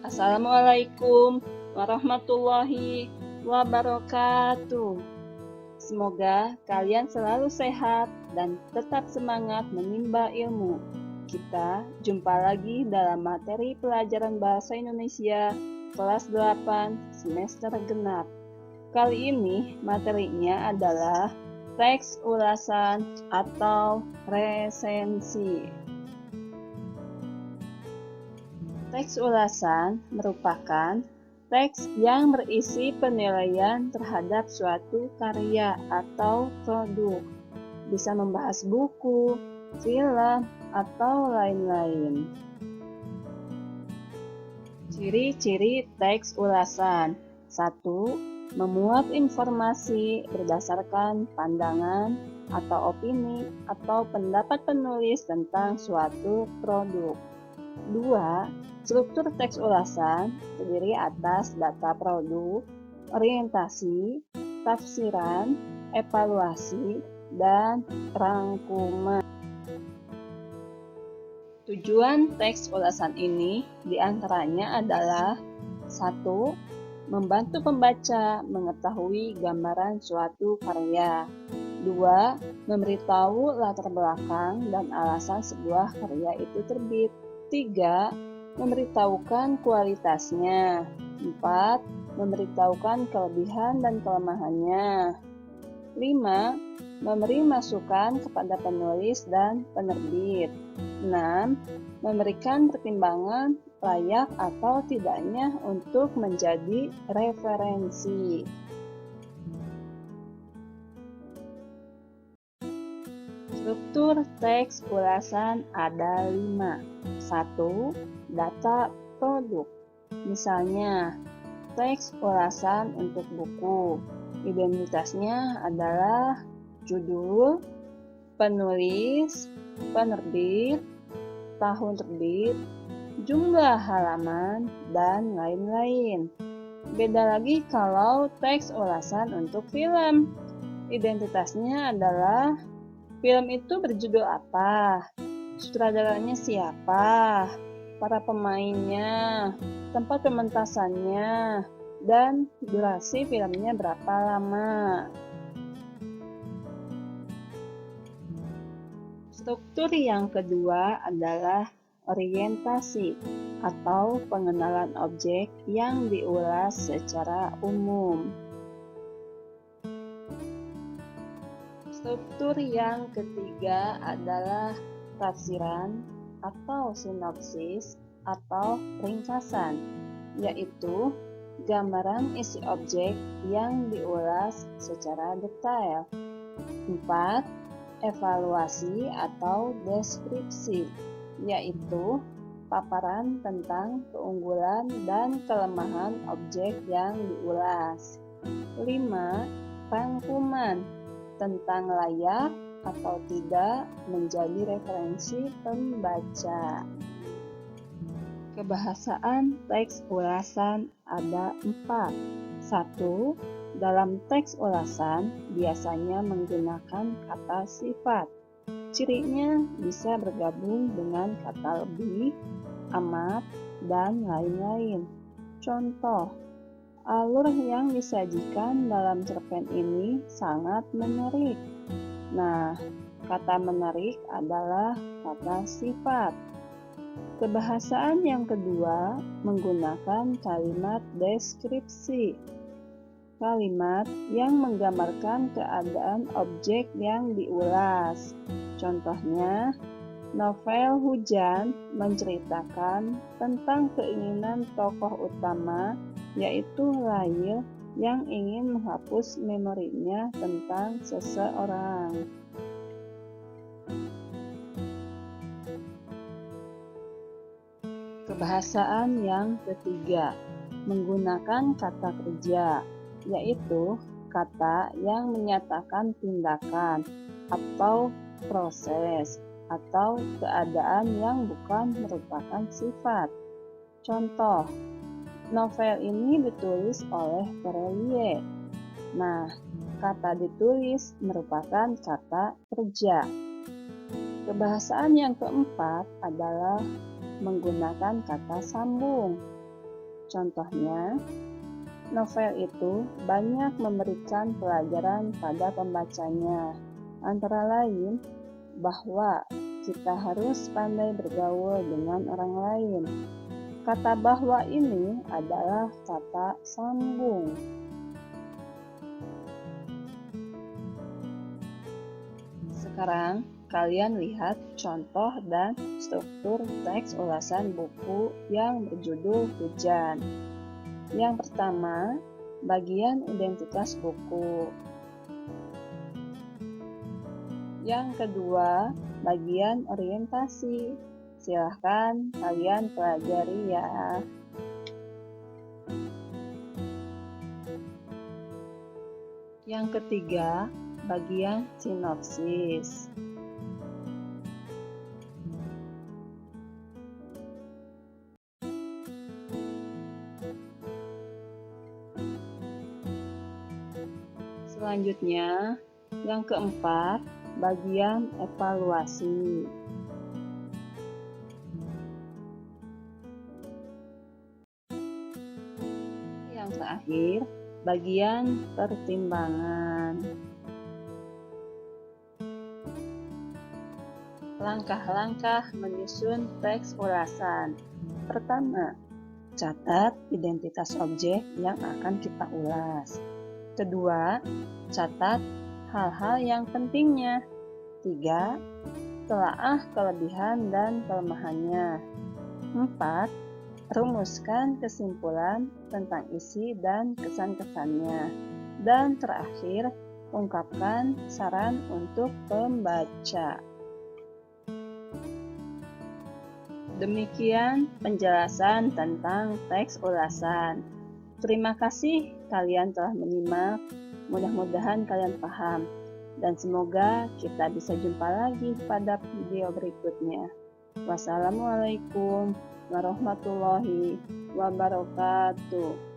Assalamualaikum warahmatullahi wabarakatuh. Semoga kalian selalu sehat dan tetap semangat menimba ilmu. Kita jumpa lagi dalam materi pelajaran Bahasa Indonesia kelas 8 semester genap. Kali ini materinya adalah teks ulasan atau resensi. Teks ulasan merupakan teks yang berisi penilaian terhadap suatu karya atau produk. Bisa membahas buku, film, atau lain-lain. Ciri-ciri teks ulasan. 1. Memuat informasi berdasarkan pandangan atau opini atau pendapat penulis tentang suatu produk. 2. Struktur teks ulasan terdiri atas data produk, orientasi, tafsiran, evaluasi, dan rangkuman. Tujuan teks ulasan ini diantaranya adalah 1. Membantu pembaca mengetahui gambaran suatu karya. 2. Memberitahu latar belakang dan alasan sebuah karya itu terbit. 3. Memberitahukan kualitasnya. 4. Memberitahukan kelebihan dan kelemahannya. 5. Memberi masukan kepada penulis dan penerbit. 6. Memberikan pertimbangan layak atau tidaknya untuk menjadi referensi. Struktur teks ulasan ada 5. 1. Data produk. Misalnya, teks ulasan untuk buku. Identitasnya adalah judul, penulis, penerbit, tahun terbit, jumlah halaman, dan lain-lain. Beda lagi kalau teks ulasan untuk film. Identitasnya adalah film itu berjudul apa, sutradaranya siapa, para pemainnya, tempat pementasannya, dan durasi filmnya berapa lama. Struktur yang kedua adalah orientasi atau pengenalan objek yang diulas secara umum. Struktur yang ketiga adalah tafsiran atau sinopsis atau ringkasan, yaitu gambaran isi objek yang diulas secara detail. 4. Evaluasi atau deskripsi, yaitu paparan tentang keunggulan dan kelemahan objek yang diulas. 5. Rangkuman, tentang layak atau tidak menjadi referensi pembaca. Kebahasaan teks ulasan ada 4. 1. Dalam teks ulasan biasanya menggunakan kata sifat. Cirinya bisa bergabung dengan kata lebih, amat, dan lain-lain. Contoh, alur yang disajikan dalam cerpen ini sangat menarik. Nah, kata menarik adalah kata sifat. Kebahasaan yang kedua menggunakan kalimat deskripsi. Kalimat yang menggambarkan keadaan objek yang diulas. Contohnya, novel Hujan menceritakan tentang keinginan tokoh utama, yaitu Lail, yang ingin menghapus memorinya tentang seseorang. Kebahasaan yang ketiga menggunakan kata kerja, yaitu kata yang menyatakan tindakan atau proses atau keadaan yang bukan merupakan sifat. Contoh, novel ini ditulis oleh Terelie. Nah, kata ditulis merupakan kata kerja. Kebahasaan yang keempat adalah menggunakan kata sambung. Contohnya, novel itu banyak memberikan pelajaran pada pembacanya, antara lain bahwa kita harus pandai bergaul dengan orang lain. Kata bahwa ini adalah kata sambung. Sekarang, kalian lihat contoh dan struktur teks ulasan buku yang berjudul Hujan. Yang pertama, bagian identitas buku. Yang kedua, bagian orientasi. Silahkan kalian pelajari ya. Yang ketiga, bagian sinopsis. Selanjutnya, yang keempat, bagian evaluasi. Yang terakhir, bagian pertimbangan. Langkah-langkah menyusun teks ulasan. Pertama, catat identitas objek yang akan kita ulas. Kedua, catat hal-hal yang pentingnya. 3. Telaah kelebihan dan kelemahannya. 4. Rumuskan kesimpulan tentang isi dan kesan-kesannya. Dan terakhir, ungkapkan saran untuk pembaca. Demikian penjelasan tentang teks ulasan. Terima kasih kalian telah menyimak. Mudah-mudahan kalian paham. Dan semoga kita bisa jumpa lagi pada video berikutnya. Wassalamualaikum warahmatullahi wabarakatuh.